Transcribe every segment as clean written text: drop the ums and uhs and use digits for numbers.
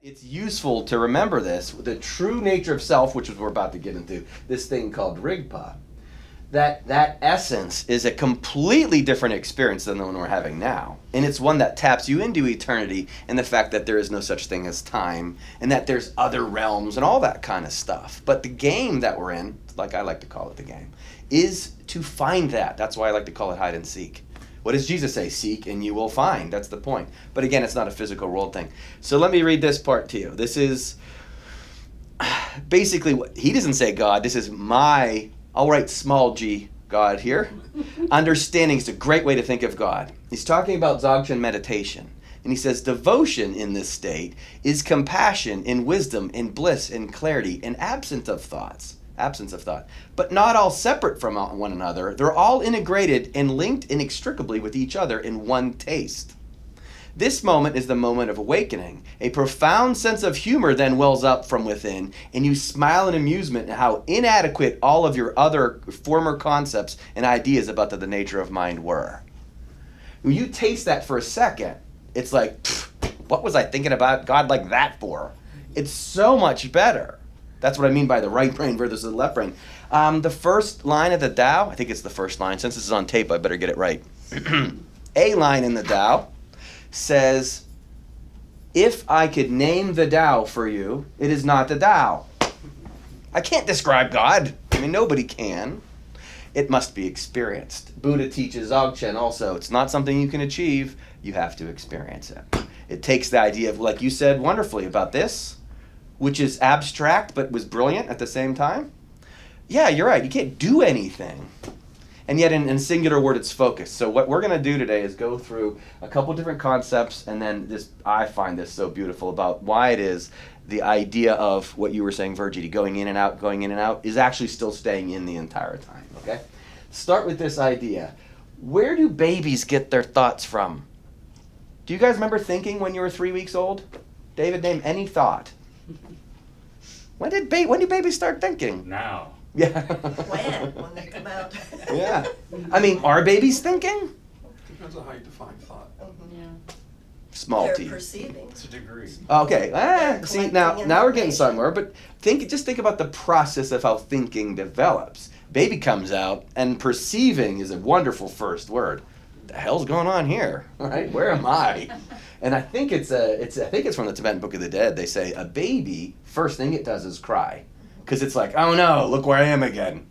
It's useful to remember this, the true nature of self, which is what we're about to get into, this thing called Rigpa. That essence is a completely different experience than the one we're having now. And it's one that taps you into eternity and the fact that there is no such thing as time and that there's other realms and all that kind of stuff. But the game that we're in, like I like to call it the game, is to find that. That's why I like to call it hide and seek. What does Jesus say? Seek and you will find. That's the point. But again, it's not a physical world thing. So let me read this part to you. This is basically what he doesn't say God. This is my, I'll write small g, God here. Understanding is a great way to think of God. He's talking about Zhongshan Meditation. And he says, devotion in this state is compassion in wisdom, in bliss, in clarity, in absence of thought, but not all separate from one another. They're all integrated and linked inextricably with each other in one taste. This moment is the moment of awakening. A profound sense of humor then wells up from within, and you smile in amusement at how inadequate all of your other former concepts and ideas about the nature of mind were. When you taste that for a second, it's like, what was I thinking about God like that for? It's so much better. That's what I mean by the right brain versus the left brain. The first line of the Tao, I think it's the first line. Since this is on tape, I better get it right. A line in the Tao says, if I could name the Tao for you, it is not the Tao. I can't describe God. I mean, nobody can. It must be experienced. Buddha teaches Zhongshan also. It's not something you can achieve. You have to experience it. It takes the idea of, like you said wonderfully about this, which is abstract but was brilliant at the same time. Yeah, you're right. You can't do anything. And yet in singular word, it's focused. So what we're going to do today is go through a couple different concepts, and then this, I find this so beautiful about why it is the idea of what you were saying, Virgie, going in and out, is actually still staying in the entire time, okay? Start with this idea. Where do babies get their thoughts from? Do you guys remember thinking when you were 3 weeks old? David, name any thought. When do babies start thinking? Now. Yeah. When they come out. Yeah. I mean, are babies thinking? Depends on how you define thought. Yeah. Small They're t. perceiving. It's a degree. Okay. They're See, now collecting we're getting information. somewhere, but just think about the process of how thinking develops. Baby comes out, and perceiving is a wonderful first word. The hell's going on here? Right? Where am I? And I think it's from the Tibetan Book of the Dead. They say a baby, first thing it does is cry. Because it's like, oh no, look where I am again.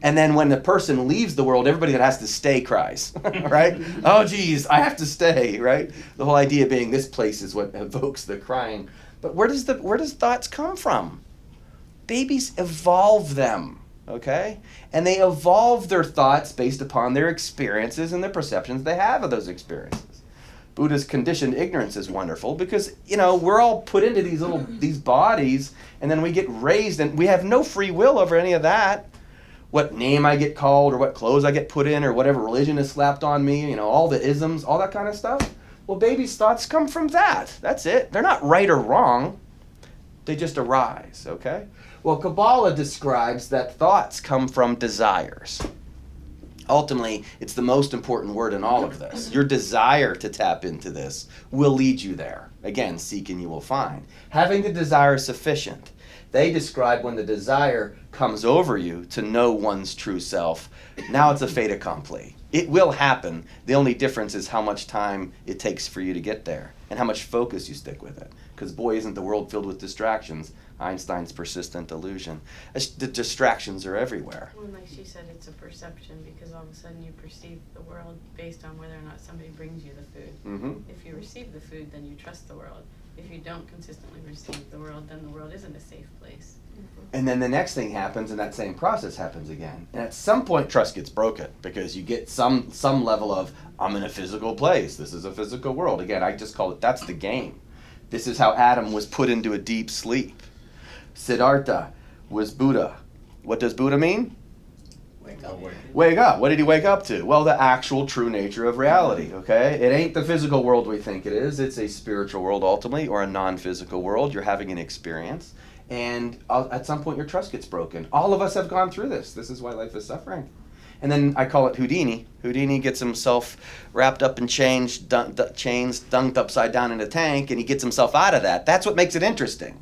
And then when the person leaves the world, everybody that has to stay cries, right? Oh geez, I have to stay, right? The whole idea being this place is what evokes the crying. But where does thoughts come from? Babies evolve them, okay? And they evolve their thoughts based upon their experiences and the perceptions they have of those experiences. Buddha's conditioned ignorance is wonderful because, we're all put into these bodies, and then we get raised, and we have no free will over any of that. What name I get called, or what clothes I get put in, or whatever religion is slapped on me, all the isms, all that kind of stuff. Well, babies' thoughts come from that. That's it. They're not right or wrong. They just arise, okay? Well, Kabbalah describes that thoughts come from desires. Ultimately, it's the most important word in all of this. Your desire to tap into this will lead you there. Again, seek and you will find. Having the desire is sufficient. They describe when the desire comes over you to know one's true self. Now it's a fait accompli. It will happen. The only difference is how much time it takes for you to get there and how much focus you stick with it. Because boy, isn't the world filled with distractions. Einstein's persistent illusion. The distractions are everywhere. Well, like she said, it's a perception because all of a sudden you perceive the world based on whether or not somebody brings you the food. Mm-hmm. If you receive the food, then you trust the world. If you don't consistently receive the world, then the world isn't a safe place. And then the next thing happens, and that same process happens again. And at some point, trust gets broken because you get some level of, I'm in a physical place. This is a physical world. Again, I just call it, that's the game. This is how Adam was put into a deep sleep. Siddhartha was Buddha. What does Buddha mean? Wake up. Wake up. What did he wake up to? Well, the actual true nature of reality, okay? It ain't the physical world we think it is. It's a spiritual world ultimately, or a non-physical world. You're having an experience. And at some point your trust gets broken. All of us have gone through this. This is why life is suffering. And then I call it Houdini. Houdini gets himself wrapped up in chains, dunked upside down in a tank, and he gets himself out of that. That's what makes it interesting.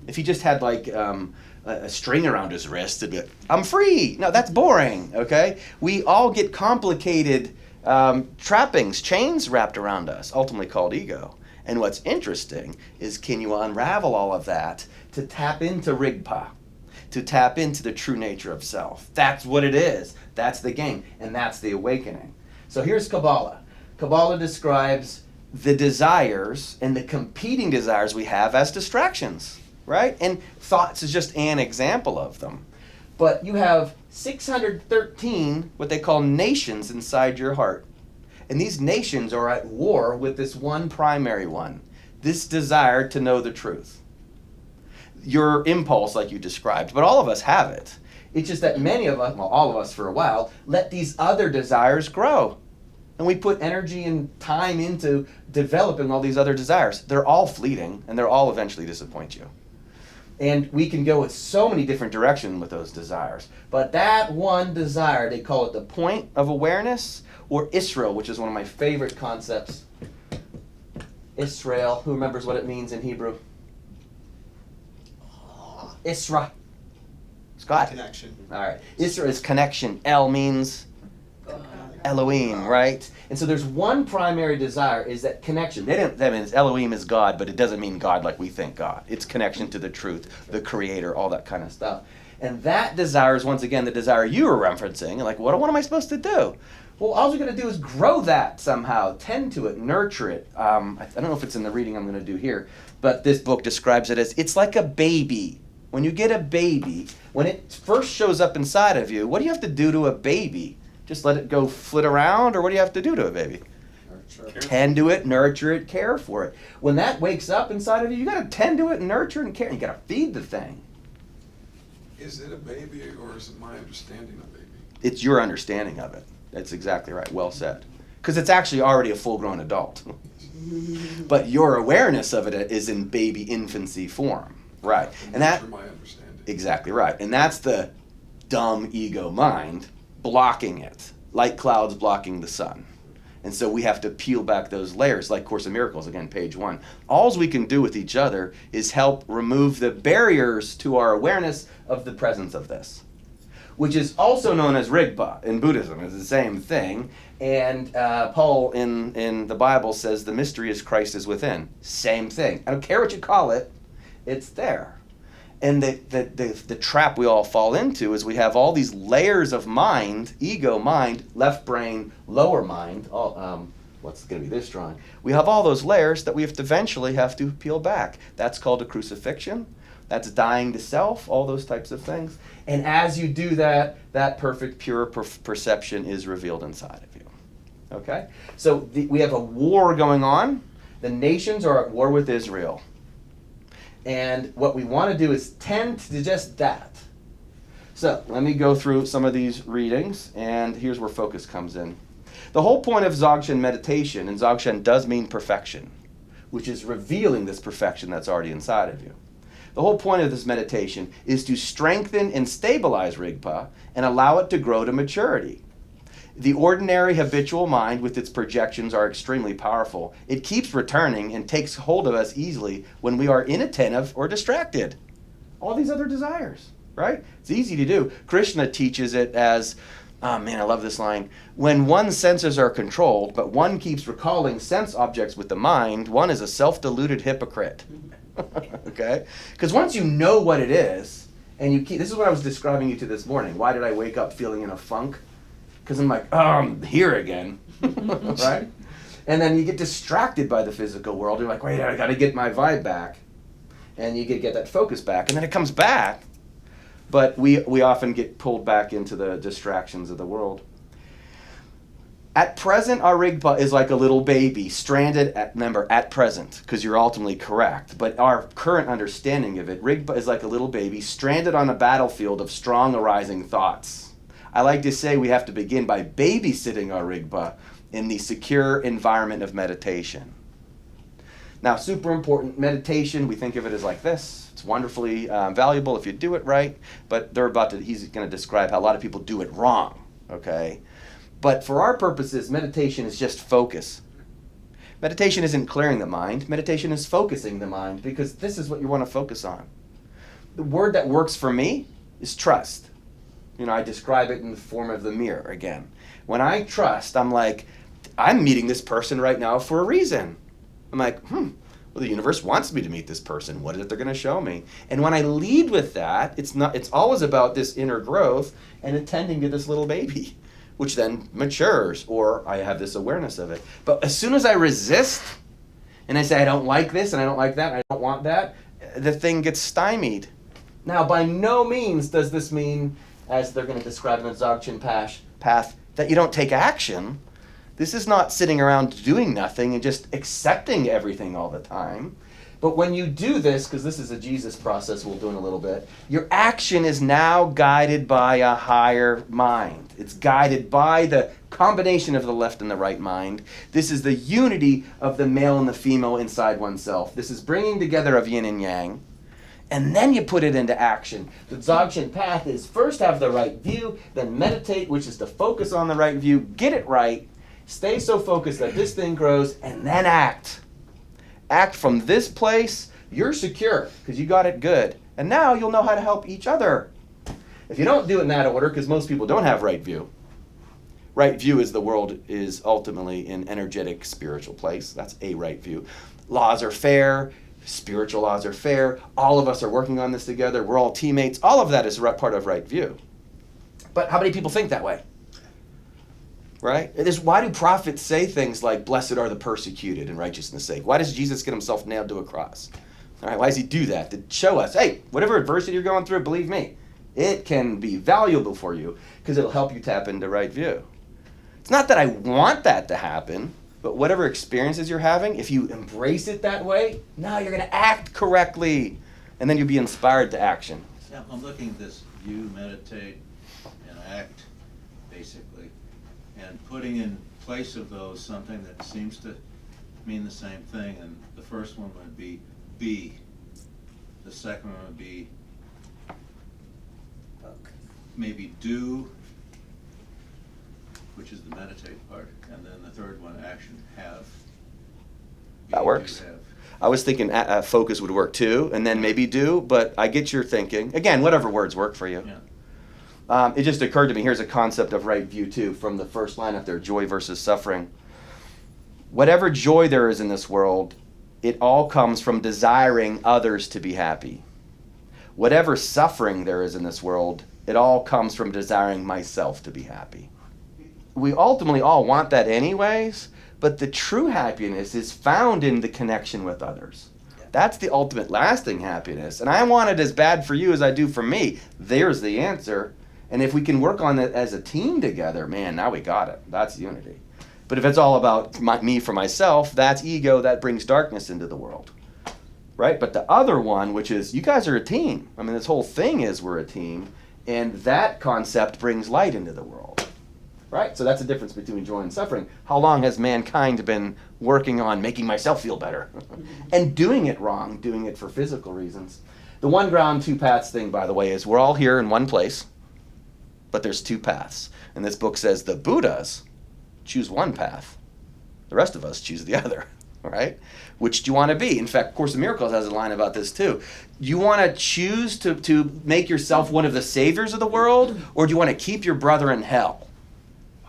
If he just had like a string around his wrist, it'd be like, I'm free. No, that's boring, okay? We all get complicated trappings, chains wrapped around us, ultimately called ego. And what's interesting is, can you unravel all of that to tap into Rigpa, to tap into the true nature of self? That's what it is. That's the game, and that's the awakening. So here's Kabbalah. Kabbalah describes the desires and the competing desires we have as distractions, right? And thoughts is just an example of them. But you have 613 what they call nations inside your heart. And these nations are at war with this one primary one, this desire to know the truth. Your impulse, like you described, but all of us have it. It's just that many of us, well, all of us for a while, let these other desires grow. And we put energy and time into developing all these other desires. They're all fleeting, and they'll all eventually disappoint you. And we can go with so many different directions with those desires. But that one desire, they call it the point of awareness, or Israel, which is one of my favorite concepts. Israel, who remembers what it means in Hebrew? Isra. Scott? Connection. All right. Isra is connection. El means Elohim, right? And so there's one primary desire, is that connection. That means Elohim is God, but it doesn't mean God like we think God. It's connection to the truth, the creator, all that kind of stuff. And that desire is, once again, the desire you were referencing. Like, what am I supposed to do? Well, all you're going to do is grow that somehow, tend to it, nurture it. I don't know if it's in the reading I'm going to do here, but this book describes it as, it's like a baby. When you get a baby, when it first shows up inside of you, what do you have to do to a baby? Just let it go flit around, or what do you have to do to a baby? Nurture. Tend to it, nurture it, care for it. When that wakes up inside of you, you got to tend to it, and nurture and care. You got to feed the thing. Is it a baby, or is it my understanding of baby? It's your understanding of it. That's exactly right. Well said. Because it's actually already a full-grown adult. But your awareness of it is in baby infancy form. Right. And that, my understanding. exactly right. And that's the dumb ego mind blocking it. Like clouds blocking the sun. And so we have to peel back those layers, like Course in Miracles, again, page 1. All we can do with each other is help remove the barriers to our awareness of the presence of this, which is also known as Rigpa in Buddhism. It's the same thing. And Paul in the Bible says the mystery is Christ is within. Same thing. I don't care what you call it, it's there. And the trap we all fall into is we have all these layers of mind, ego mind, left brain, lower mind, what's going to be this drawing? We have all those layers that we have to eventually have to peel back. That's called a crucifixion. That's dying to self, all those types of things. And as you do that, that perfect, pure perception is revealed inside of you. Okay? So we have a war going on. The nations are at war with Israel. And what we want to do is tend to just that. So let me go through some of these readings, and here's where focus comes in. The whole point of Zhongshan meditation, and Zhongshan does mean perfection, which is revealing this perfection that's already inside of you. The whole point of this meditation is to strengthen and stabilize Rigpa and allow it to grow to maturity. The ordinary habitual mind with its projections are extremely powerful. It keeps returning and takes hold of us easily when we are inattentive or distracted. All these other desires, right? It's easy to do. Krishna teaches it as, oh man, I love this line. When one's senses are controlled, but one keeps recalling sense objects with the mind, one is a self-deluded hypocrite. Okay? Because once you know what it is, and you keep, this is what I was describing you to this morning. Why did I wake up feeling in a funk? Because I'm like, oh, I'm here again, right? And then you get distracted by the physical world. You're like, wait, I got to get my vibe back. And you get that focus back. And then it comes back. But we often get pulled back into the distractions of the world. At present, our Rigpa is like a little baby, stranded at present, because you're ultimately correct. But our current understanding of it, Rigpa is like a little baby, stranded on a battlefield of strong arising thoughts. I like to say we have to begin by babysitting our Rigpa in the secure environment of meditation. Now, super important, meditation, we think of it as like this. It's wonderfully valuable if you do it right, but he's going to describe how a lot of people do it wrong. okay? But for our purposes, meditation is just focus. Meditation isn't clearing the mind. Meditation is focusing the mind, because this is what you want to focus on. The word that works for me is trust. I describe it in the form of the mirror again. When I trust, I'm like, I'm meeting this person right now for a reason. I'm like, well, the universe wants me to meet this person. What is it they're going to show me? And when I lead with that, it's always about this inner growth and attending to this little baby, which then matures, or I have this awareness of it. But as soon as I resist, and I say, I don't like this, and I don't like that, and I don't want that, the thing gets stymied. Now, by no means does this mean, as they're going to describe in the Zhongshan Path, that you don't take action. This is not sitting around doing nothing and just accepting everything all the time. But when you do this, because this is a Jesus process we'll do in a little bit, your action is now guided by a higher mind. It's guided by the combination of the left and the right mind. This is the unity of the male and the female inside oneself. This is bringing together of yin and yang. And then you put it into action. The Zhongshan Path is first have the right view, then meditate, which is to focus on the right view, get it right, stay so focused that this thing grows, and then act. Act from this place, you're secure, because you got it good. And now you'll know how to help each other. If you don't do it in that order, because most people don't have right view. Right view is the world is ultimately an energetic spiritual place. That's a right view. Laws are fair. Spiritual laws are fair. All of us are working on this together. We're all teammates. All of that is part of right view. But how many people think that way? Right? It is, why do prophets say things like, blessed are the persecuted in righteousness' sake? Why does Jesus get himself nailed to a cross? All right, why does he do that? To show us, hey, whatever adversity you're going through, believe me, it can be valuable for you because it'll help you tap into right view. It's not that I want that to happen, but whatever experiences you're having, if you embrace it that way, now you're going to act correctly, and then you'll be inspired to action. Yeah, I'm looking at this view, meditate, and act, basically, and putting in place of those something that seems to mean the same thing. And the first one would be be. The second one would be maybe do, which is the meditate part, and then the third one, action, have. Be, that works. do, have. I was thinking focus would work too, and then maybe do, but I get your thinking. Again, whatever words work for you. Yeah. It just occurred to me, here's a concept of right view too, from the first line up there, joy versus suffering. Whatever joy there is in this world, it all comes from desiring others to be happy. Whatever suffering there is in this world, it all comes from desiring myself to be happy. We ultimately all want that anyways, but the true happiness is found in the connection with others. That's the ultimate lasting happiness. And I want it as bad for you as I do for me. There's the answer. And if we can work on it as a team together, man, now we got it. That's unity. But if it's all about me for myself, that's ego, that brings darkness into the world. Right? But the other one, which is, you guys are a team. I mean, this whole thing is we're a team. And that concept brings light into the world. Right? So that's the difference between joy and suffering. How long has mankind been working on making myself feel better? And doing it wrong, doing it for physical reasons. The one ground, two paths thing, by the way, is we're all here in one place, but there's two paths. And this book says the Buddhas choose one path. The rest of us choose the other. Right? Which do you want to be? In fact, Course in Miracles has a line about this too. Do you want to choose to make yourself one of the saviors of the world, or do you want to keep your brother in hell?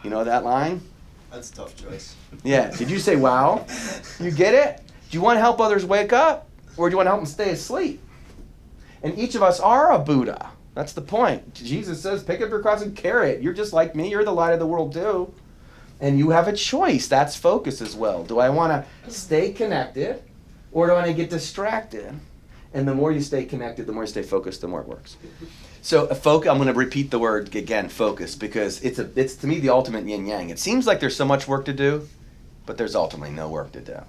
You know that line? That's a tough choice. Yeah. Did you say wow? You get it? Do you want to help others wake up, or do you want to help them stay asleep? And each of us are a Buddha. That's the point. Jesus says, pick up your cross and carry it. You're just like me. You're the light of the world too. And you have a choice. That's focus as well. Do I want to stay connected, or do I want to get distracted? And the more you stay connected, the more you stay focused, the more it works. So I'm going to repeat the word again, focus, because it's to me the ultimate yin-yang. It seems like there's so much work to do, but there's ultimately no work to do.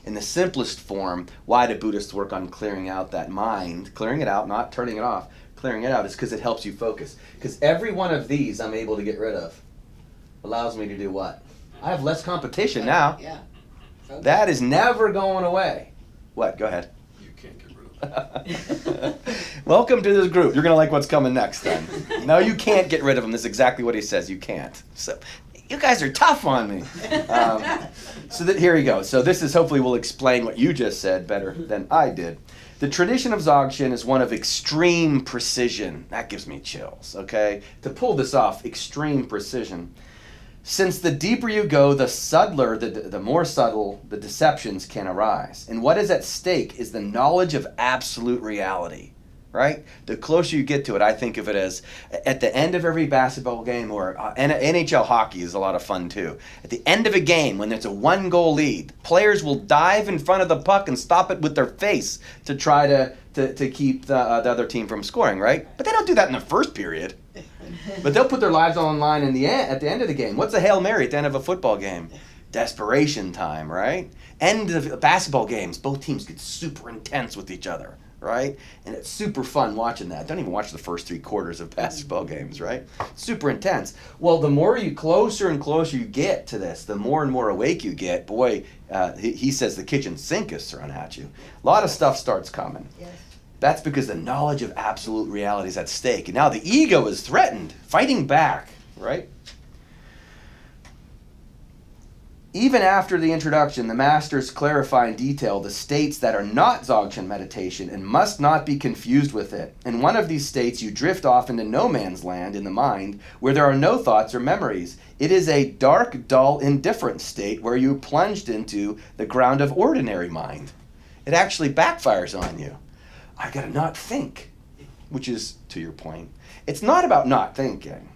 In the simplest form, why do Buddhists work on clearing out that mind? Clearing it out, not turning it off. Clearing it out is because it helps you focus. Because every one of these I'm able to get rid of. Allows me to do what? I have less competition now. Yeah. That is never going away. What? Go ahead. You can't get rid of Welcome to this group. You're going to like what's coming next then. No, you can't get rid of him. This is exactly what he says. You can't. So you guys are tough on me. Here you go. So this is hopefully will explain what you just said better than I did. The tradition of Dzogchen is one of extreme precision. That gives me chills, okay? To pull this off, extreme precision. Since the deeper you go, the subtler, the more subtle the deceptions can arise. And what is at stake is the knowledge of absolute reality, right? The closer you get to it, I think of it as at the end of every basketball game, or NHL hockey is a lot of fun too. At the end of a game, when there's a 1-goal lead, players will dive in front of the puck and stop it with their face to try to keep the other team from scoring, right? But they don't do that in the first period. But they'll put their lives on the line at the end of the game. What's a Hail Mary at the end of a football game? Desperation time, right? End of basketball games, both teams get super intense with each other, right? And it's super fun watching that. Don't even watch the first 3 quarters of basketball games, right? Super intense. Well, the more you closer and closer you get to this, the more and more awake you get. Boy, he says the kitchen sink is thrown at you. A lot of stuff starts coming. Yes. That's because the knowledge of absolute reality is at stake. And now the ego is threatened, fighting back, right? Even after the introduction, the masters clarify in detail the states that are not Dzogchen meditation and must not be confused with it. In one of these states, you drift off into no man's land in the mind, where there are no thoughts or memories. It is a dark, dull, indifferent state where you plunged into the ground of ordinary mind. It actually backfires on you. I gotta not think, which is, to your point, it's not about not thinking.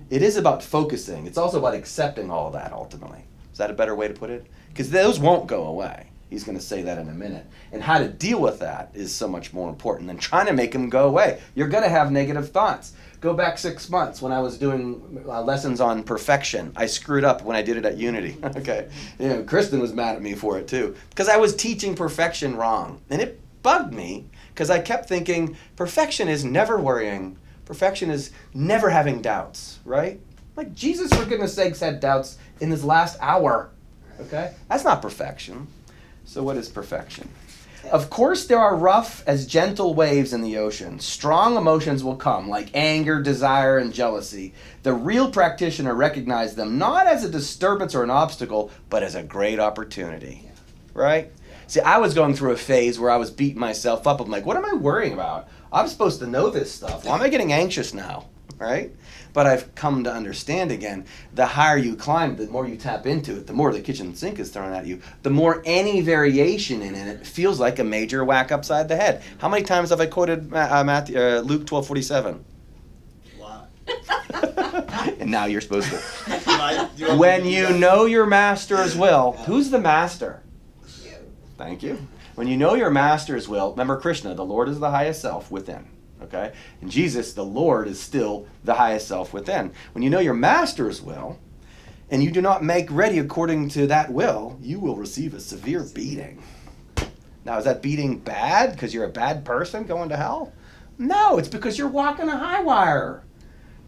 It is about focusing. It's also about accepting all of that, ultimately. Is that a better way to put it? Because those won't go away. He's going to say that in a minute. And how to deal with that is so much more important than trying to make them go away. You're going to have negative thoughts. Go back 6 months when I was doing lessons on perfection. I screwed up when I did it at Unity. Okay, Kristen was mad at me for it too, because I was teaching perfection wrong. And it bugged me, because I kept thinking perfection is never worrying. Perfection is never having doubts, right? Like Jesus, for goodness sakes, had doubts in his last hour, okay? That's not perfection. So what is perfection? Of course, there are rough as gentle waves in the ocean. Strong emotions will come, like anger, desire, and jealousy. The real practitioner recognizes them not as a disturbance or an obstacle, but as a great opportunity, right? See, I was going through a phase where I was beating myself up. I'm like, what am I worrying about? I'm supposed to know this stuff. Why am I getting anxious now, right? But I've come to understand again, the higher you climb, the more you tap into it, the more the kitchen sink is thrown at you, the more any variation in it feels like a major whack upside the head. How many times have I quoted Luke 12:47? A lot. And now you're supposed to. When you know your master's will, who's the master? Thank you. When you know your master's will, remember Krishna, the Lord is the highest self within. Okay? And Jesus, the Lord, is still the highest self within. When you know your master's will, and you do not make ready according to that will, you will receive a severe beating. Now, is that beating bad because you're a bad person going to hell? No, it's because you're walking a high wire.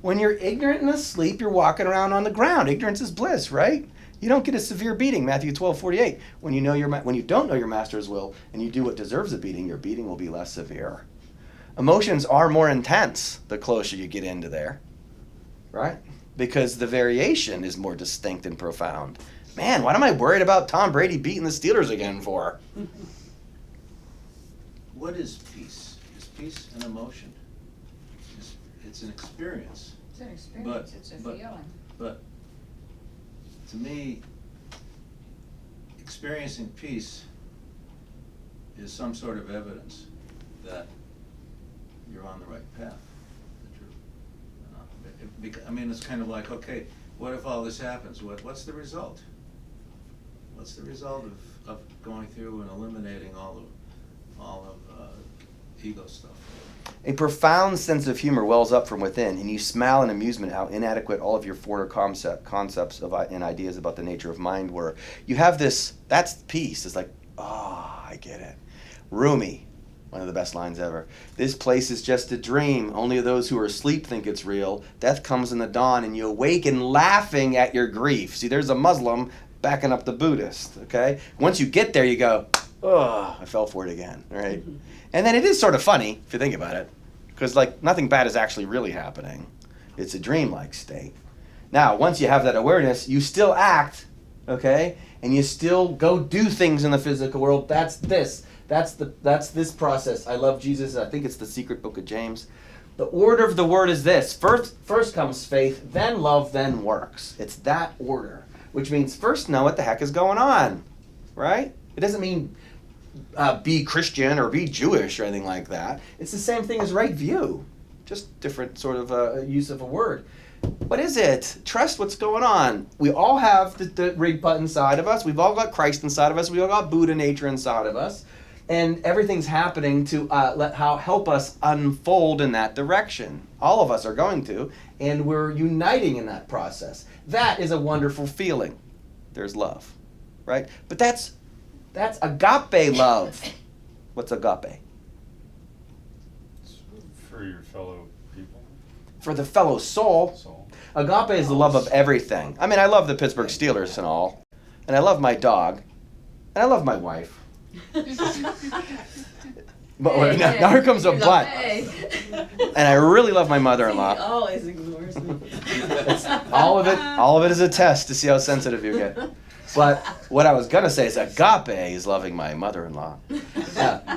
When you're ignorant and asleep, you're walking around on the ground. Ignorance is bliss, right? You don't get a severe beating, Matthew 12:48. When you don't know your master's will and you do what deserves a beating, your beating will be less severe. Emotions are more intense the closer you get into there, right? Because the variation is more distinct and profound. Man, what am I worried about Tom Brady beating the Steelers again for? What is peace? Is peace an emotion? It's an experience. It's an experience, it's a feeling. But to me, experiencing peace is some sort of evidence that you're on the right path. I mean, it's kind of like, okay, what if all this happens? What's the result? What's the result of going through and eliminating all of ego stuff? A profound sense of humor wells up from within, and you smile in amusement how inadequate all of your former concepts and ideas about the nature of mind were. You have this, that's peace. It's like, I get it. Rumi, one of the best lines ever. This place is just a dream. Only those who are asleep think it's real. Death comes in the dawn, and you awaken laughing at your grief. See, there's a Muslim backing up the Buddhist, okay? Once you get there, you go, oh, I fell for it again, right? And then it is sort of funny, if you think about it, because like nothing bad is actually really happening. It's a dreamlike state. Now, once you have that awareness, you still act, okay? And you still go do things in the physical world. That's this. That's this process. I love Jesus. I think it's the secret book of James. The order of the word is this. First comes faith, then love, then works. It's that order, which means first know what the heck is going on, right? It doesn't mean be Christian or be Jewish or anything like that. It's the same thing as right view, just different sort of use of a word. What is it? Trust what's going on. We all have the Rigpa inside of us. We've all got Christ inside of us. We've all got Buddha nature inside of us. And everything's happening to help us unfold in that direction. All of us are going to, and we're uniting in that process. That is a wonderful feeling. There's love, right? But that's agape love. What's agape? It's for your fellow people. For the fellow soul. Agape is the love of everything. I mean, I love the Pittsburgh Steelers and all, and I love my dog, and I love my wife. But now here comes a but. And I really love my mother-in-law. He always ignores me. All of it is a test to see how sensitive you get. But what I was gonna say is agape is loving my mother-in-law.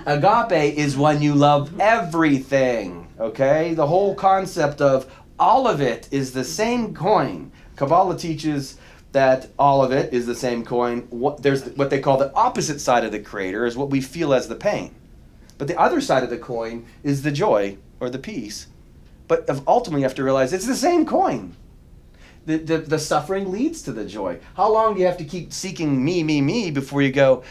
Agape is when you love everything. Okay, the whole concept of all of it is the same coin. Kabbalah teaches that all of it is the same coin. There's what they call the opposite side of the creator is what we feel as the pain. But the other side of the coin is the joy or the peace. But ultimately you have to realize it's the same coin. The suffering leads to the joy. How long do you have to keep seeking me before you go,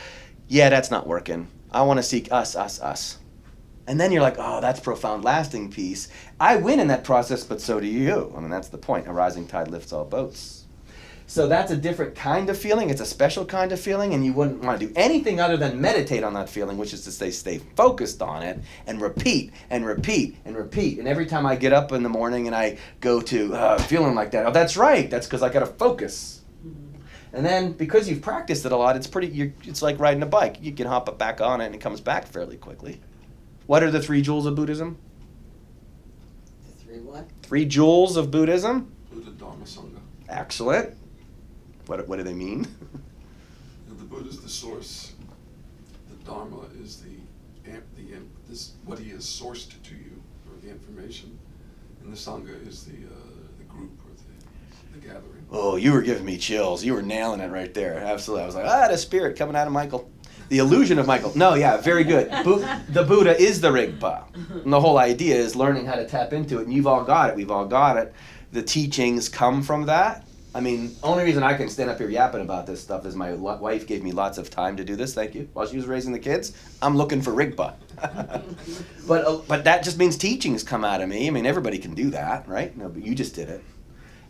yeah, that's not working. I want to seek us. And then you're like, oh, that's profound, lasting peace. I win in that process, but so do you. I mean, that's the point. A rising tide lifts all boats. So that's a different kind of feeling. It's a special kind of feeling, and you wouldn't want to do anything other than meditate on that feeling, which is to say stay focused on it and repeat and repeat and repeat. And every time I get up in the morning and I go to feeling like that, oh, that's right. That's because I got to focus. And then because you've practiced it a lot, it's like riding a bike. You can hop back on it and it comes back fairly quickly. What are the 3 jewels of Buddhism? The 3 what? 3 jewels of Buddhism? Buddha, Dharma, Sangha. Excellent. What do they mean? The Buddha is the source. The Dharma is what he has sourced to you, or the information. And the Sangha is the group or the gathering. Oh, you were giving me chills. You were nailing it right there. Absolutely. I was like, the spirit coming out of Michael. The illusion of Michael. No, yeah, very good. The Buddha is the Rigpa. And the whole idea is learning how to tap into it. And you've all got it. We've all got it. The teachings come from that. I mean, only reason I can stand up here yapping about this stuff is my wife gave me lots of time to do this. Thank you. While she was raising the kids, I'm looking for Rigpa. But that just means teachings come out of me. I mean, everybody can do that, right? No, but you just did it.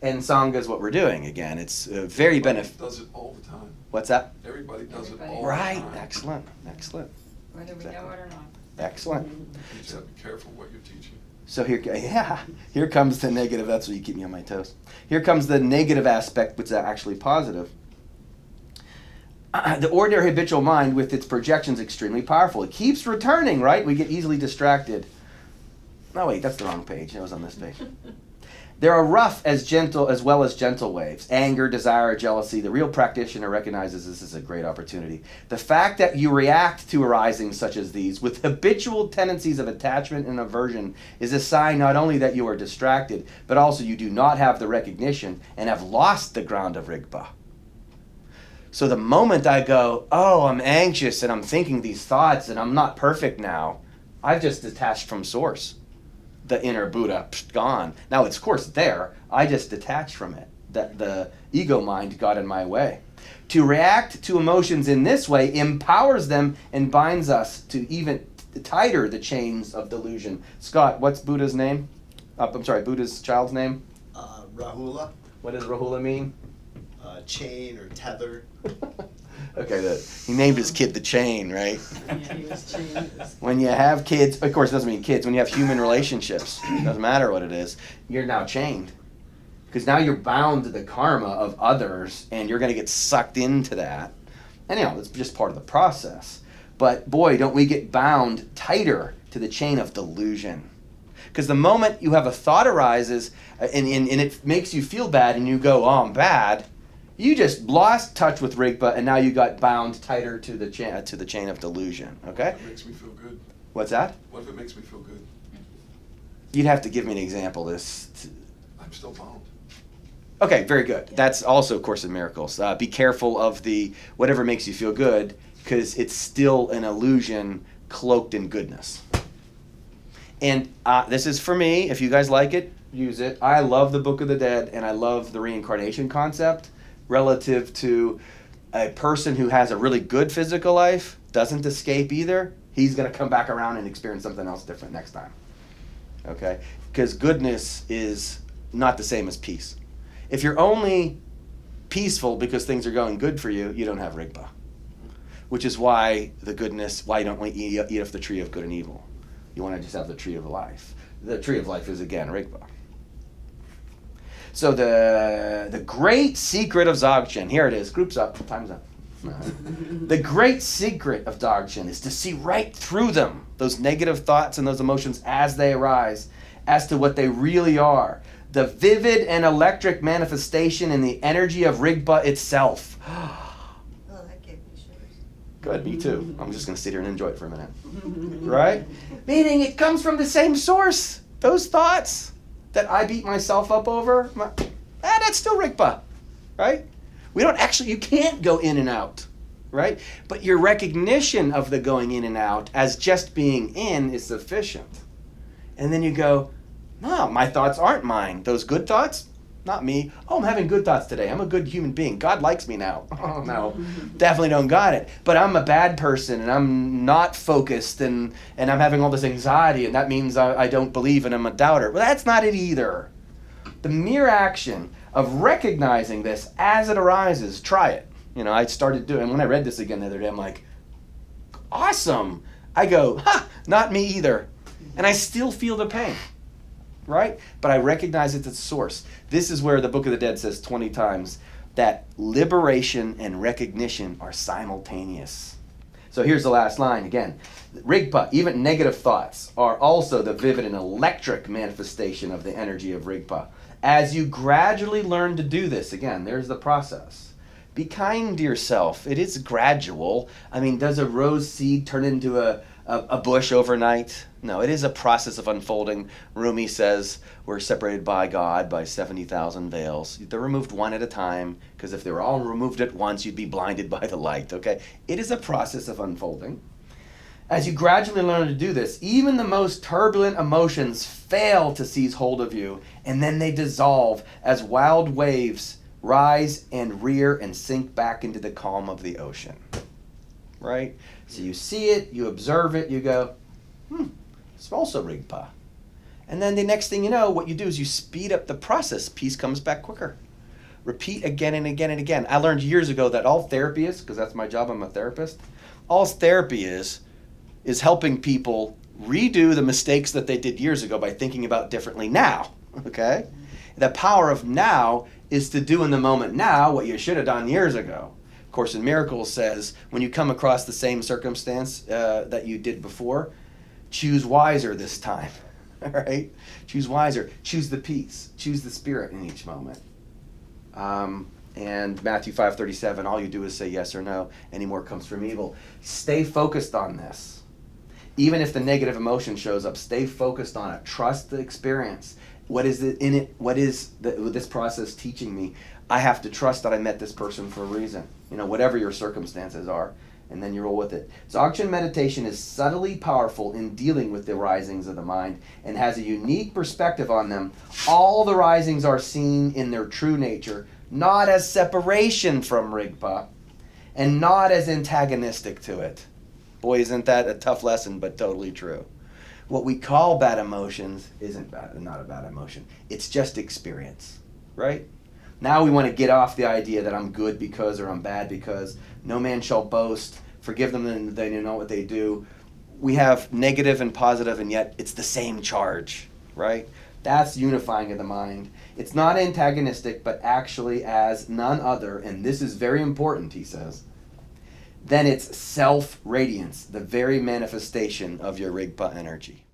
And Sangha is what we're doing. Again, it's very beneficial. Does it all the time. What's that? Everybody does it all Right. the time. Excellent. Whether we know it or not. Excellent. You just have to be careful what you're teaching. So here comes the negative. That's what you keep me on my toes. Here comes the negative aspect, which is actually positive. The ordinary habitual mind with its projections extremely powerful. It keeps returning, right? We get easily distracted. No, wait, that's the wrong page. It was on this page. There are rough as well as gentle waves. Anger, desire, jealousy. The real practitioner recognizes this is a great opportunity. The fact that you react to arisings such as these with habitual tendencies of attachment and aversion is a sign not only that you are distracted, but also you do not have the recognition and have lost the ground of Rigpa. So the moment I go, oh, I'm anxious and I'm thinking these thoughts and I'm not perfect now, I've just detached from source. The inner Buddha, gone. Now it's of course there. I just detached from it. The ego mind got in my way. To react to emotions in this way empowers them and binds us to even tighter the chains of delusion. Scott, what's Buddha's name? Buddha's child's name? Rahula. What does Rahula mean? Chain or tether. Okay, he named his kid the chain, right? Yeah, he was chained. When you have kids, of course it doesn't mean kids, when you have human relationships, it doesn't matter what it is, you're now chained. Because now you're bound to the karma of others, and you're going to get sucked into that. And it's just part of the process. But boy, don't we get bound tighter to the chain of delusion. Because the moment you have a thought arises and it makes you feel bad and you go, oh, I'm bad, you just lost touch with Rigpa and now you got bound tighter to the chain of delusion. Okay? It makes me feel good. What's that? What if it makes me feel good? You'd have to give me an example. I'm still bound. Okay, very good. That's also Course in Miracles. Be careful of the whatever makes you feel good, because it's still an illusion cloaked in goodness. And this is for me. If you guys like it, use it. I love the Book of the Dead, and I love the reincarnation concept relative to a person who has a really good physical life, doesn't escape either. He's going to come back around and experience something else different next time. Okay? Because goodness is not the same as peace. If you're only peaceful because things are going good for you, you don't have Rigpa. Which is why you don't want to eat off the tree of good and evil. You want to just have the tree of life. The tree of life is, again, Rigpa. So the great secret of Dzogchen, here it is, groups up, time's up. The great secret of Dzogchen is to see right through them, those negative thoughts and those emotions as they arise, as to what they really are. The vivid and electric manifestation in the energy of Rigpa itself. Oh, that gave me shivers. Good, me too. I'm just going to sit here and enjoy it for a minute. Right? Meaning it comes from the same source. Those thoughts that I beat myself up over, that's still Rigpa. Right? You can't go in and out. Right? But your recognition of the going in and out as just being in is sufficient. And then you go, no, my thoughts aren't mine. Those good thoughts, not me. Oh, I'm having good thoughts today. I'm a good human being. God likes me now. Oh, no, definitely don't got it. But I'm a bad person, and I'm not focused, and I'm having all this anxiety, and that means I don't believe, and I'm a doubter. Well, that's not it either. The mere action of recognizing this as it arises, try it. I started doing, when I read this again the other day, I'm like, awesome. I go, not me either. And I still feel the pain. Right? But I recognize it's its source. This is where the Book of the Dead says 20 times that liberation and recognition are simultaneous. So here's the last line again. Rigpa, even negative thoughts, are also the vivid and electric manifestation of the energy of Rigpa. As you gradually learn to do this, again, there's the process. Be kind to yourself. It is gradual. Does a rose seed turn into a bush overnight? No, it is a process of unfolding. Rumi says we're separated by God by 70,000 veils. They're removed one at a time, because if they were all removed at once, you'd be blinded by the light, okay? It is a process of unfolding. As you gradually learn to do this, even the most turbulent emotions fail to seize hold of you, and then they dissolve as wild waves rise and rear and sink back into the calm of the ocean. Right? So you see it, you observe it, you go, it's also Rigpa. And then the next thing you know, what you do is you speed up the process. Peace comes back quicker. Repeat again and again and again. I learned years ago that all therapy is, because that's my job, I'm a therapist, all therapy is helping people redo the mistakes that they did years ago by thinking about differently now. Okay? The power of now is to do in the moment now what you should have done years ago. Course in Miracles says, when you come across the same circumstance that you did before, choose wiser this time. All right? Choose wiser. Choose the peace. Choose the spirit in each moment. And Matthew 5:37, all you do is say yes or no. Any more comes from evil. Stay focused on this. Even if the negative emotion shows up, stay focused on it. Trust the experience. What is it in it? What is this process teaching me? I have to trust that I met this person for a reason. Whatever your circumstances are, and then you roll with it. Dzogchen meditation is subtly powerful in dealing with the risings of the mind and has a unique perspective on them. All the risings are seen in their true nature, not as separation from Rigpa, and not as antagonistic to it. Boy, isn't that a tough lesson, but totally true. What we call bad emotions isn't not a bad emotion. It's just experience, right? Now we want to get off the idea that I'm good because or I'm bad because. No man shall boast. Forgive them and they know what they do. We have negative and positive, and yet it's the same charge, right? That's unifying of the mind. It's not antagonistic, but actually as none other, and this is very important, he says, then it's self-radiance, the very manifestation of your Rigpa energy.